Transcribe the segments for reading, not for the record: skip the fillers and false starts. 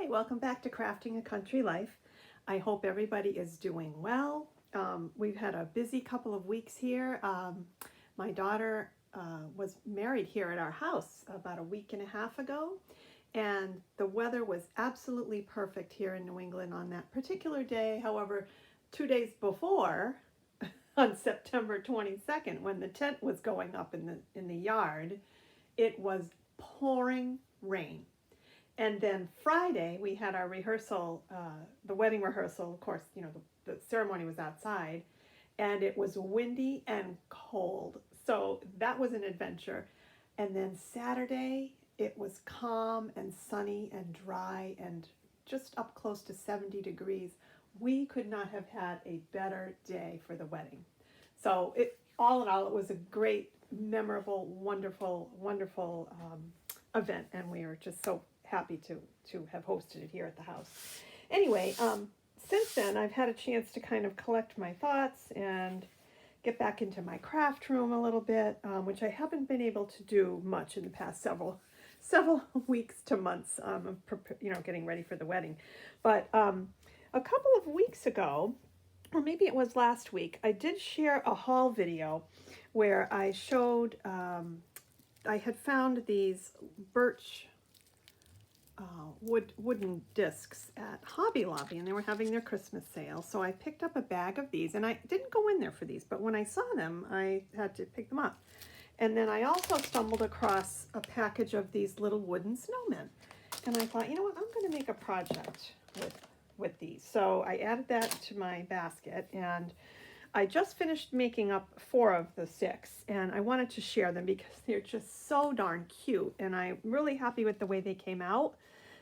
Hi, welcome back to Crafting a Country Life. I hope everybody is doing well. We've had a busy couple of weeks here. My daughter was married here at our house about a week and a half ago, and the weather was absolutely perfect here in New England on that particular day. However, 2 days before, on September 22nd, when the tent was going up in the yard, it was pouring rain. And then Friday, we had our rehearsal, the wedding rehearsal. Of course, you know, the ceremony was outside, and it was windy and cold. So that was an adventure. And then Saturday, it was calm and sunny and dry and just up close to 70 degrees. We could not have had a better day for the wedding. So all in all, it was a great, memorable, wonderful event, and we were just so happy to have hosted it here at the house. Anyway, since then I've had a chance to kind of collect my thoughts and get back into my craft room a little bit, which I haven't been able to do much in the past several weeks to months of getting ready for the wedding. But a couple of weeks ago, or maybe it was last week, I did share a haul video where I showed I had found these birch wooden discs at Hobby Lobby, and they were having their Christmas sale. So I picked up a bag of these, and I didn't go in there for these, but when I saw them, I had to pick them up. And then I also stumbled across a package of these little wooden snowmen, and I thought, you know what, I'm going to make a project with these. So I added that to my basket, and I just finished making up 4 of the 6, and I wanted to share them because they're just so darn cute, and I'm really happy with the way they came out.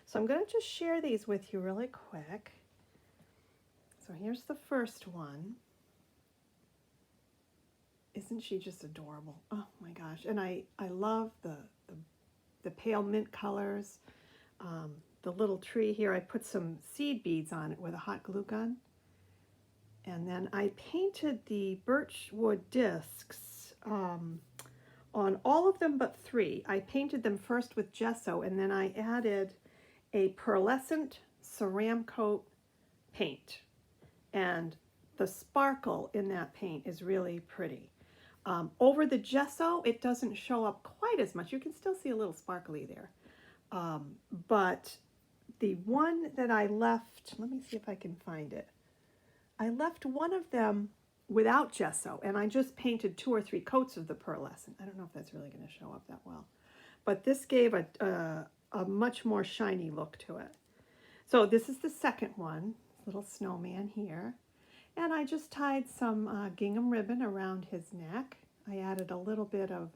So I'm going to just share these with you really quick. So here's the first one. Isn't she just adorable? Oh my gosh. And I love the pale mint colors. The little tree here, I put some seed beads on it with a hot glue gun. And then I painted the birch wood discs on all of them but 3. I painted them first with gesso, and then I added a pearlescent Ceramcoat paint. And the sparkle in that paint is really pretty. Over the gesso, it doesn't show up quite as much. You can still see a little sparkly there. But the one that I left, let me see if I can find it. I left one of them without gesso, and I just painted 2 or 3 coats of the pearlescent. I don't know if that's really going to show up that well. But this gave a much more shiny look to it. So this is the second one, little snowman here. And I just tied some gingham ribbon around his neck. I added a little bit of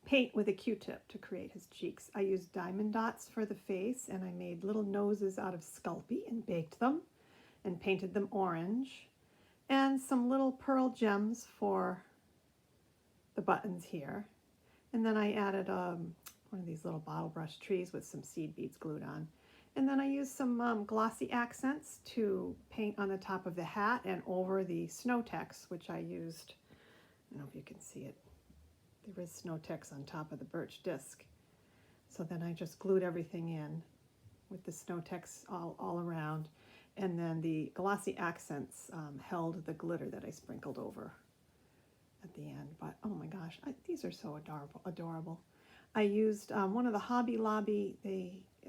paint with a Q-tip to create his cheeks. I used diamond dots for the face, and I made little noses out of Sculpey and baked them and painted them orange, and some little pearl gems for the buttons here. And then I added one of these little bottle brush trees with some seed beads glued on. And then I used some glossy accents to paint on the top of the hat and over the snow text, which I used. I don't know if you can see it. There is snow text on top of the birch disc. So then I just glued everything in with the snow text all around. And then the glossy accents held the glitter that I sprinkled over at the end. But oh my gosh, these are so adorable. I used one of the Hobby Lobby,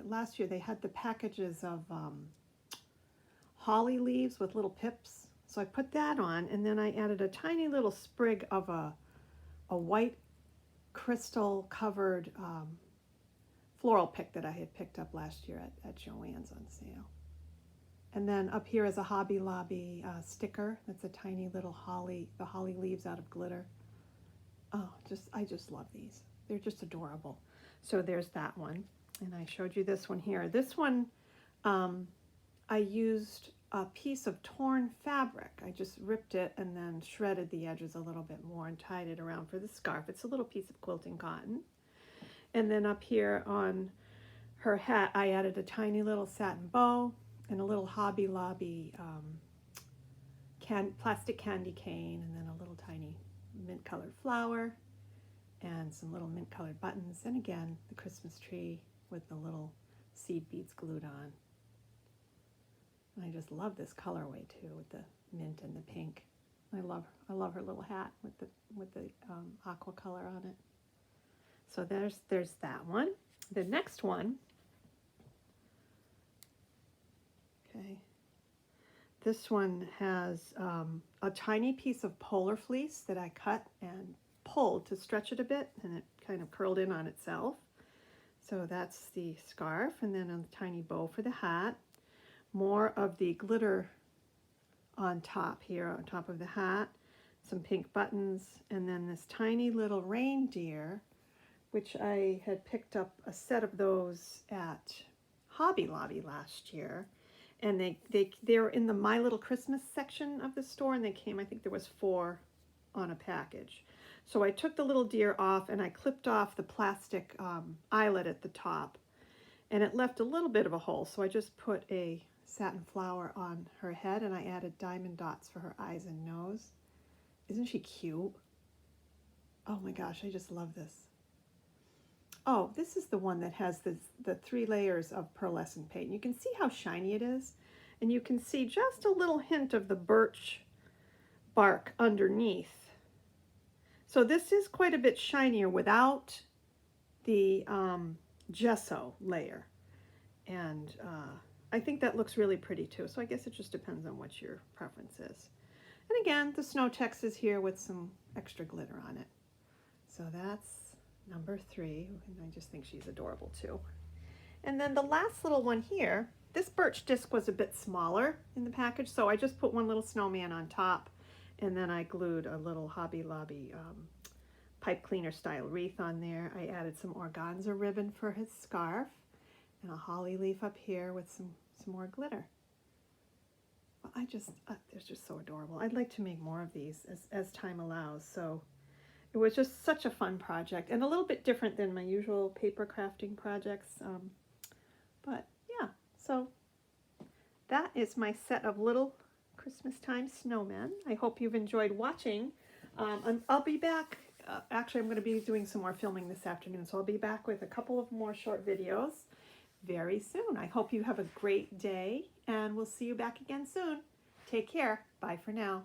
last year they had the packages of holly leaves with little pips. So I put that on, and then I added a tiny little sprig of a white crystal covered floral pick that I had picked up last year at Joann's on sale. And then up here is a Hobby Lobby sticker. That's a tiny little the holly leaves out of glitter. Oh, I just love these. They're just adorable. So there's that one. And I showed you this one here. This one, I used a piece of torn fabric. I just ripped it and then shredded the edges a little bit more and tied it around for the scarf. It's a little piece of quilting cotton. And then up here on her hat, I added a tiny little satin bow and a little Hobby Lobby plastic candy cane, and then a little tiny mint colored flower and some little mint colored buttons, and again the Christmas tree with the little seed beads glued on. I just love this colorway too, with the mint and the pink. I love her little hat with the aqua color on it. So there's that one. The next one, okay, this one has a tiny piece of polar fleece that I cut and pulled to stretch it a bit, and it kind of curled in on itself. So that's the scarf, and then a tiny bow for the hat. More of the glitter on top here, on top of the hat, some pink buttons, and then this tiny little reindeer, which I had picked up a set of those at Hobby Lobby last year. And they're in the My Little Christmas section of the store, and they came, I think there was 4 on a package. So I took the little deer off and I clipped off the plastic eyelet at the top, and it left a little bit of a hole. So I just put a satin flower on her head, and I added diamond dots for her eyes and nose. Isn't she cute? Oh my gosh, I just love this. Oh, this is the one that has the 3 layers of pearlescent paint. You can see how shiny it is, and you can see just a little hint of the birch bark underneath. So this is quite a bit shinier without the gesso layer, and I think that looks really pretty too. So I guess it just depends on what your preference is. And again, the Snow Tex is here with some extra glitter on it. So that's number 3, and I just think she's adorable too. And then the last little one here, this birch disc was a bit smaller in the package, so I just put one little snowman on top, and then I glued a little Hobby Lobby pipe cleaner style wreath on there. I added some organza ribbon for his scarf, and a holly leaf up here with some more glitter. Well, they're just so adorable. I'd like to make more of these as time allows. So it was just such a fun project, and a little bit different than my usual paper crafting projects. But yeah, so that is my set of little Christmas time snowmen. I hope you've enjoyed watching. I'll be back. Actually, I'm going to be doing some more filming this afternoon, so I'll be back with a couple of more short videos very soon. I hope you have a great day, and we'll see you back again soon. Take care. Bye for now.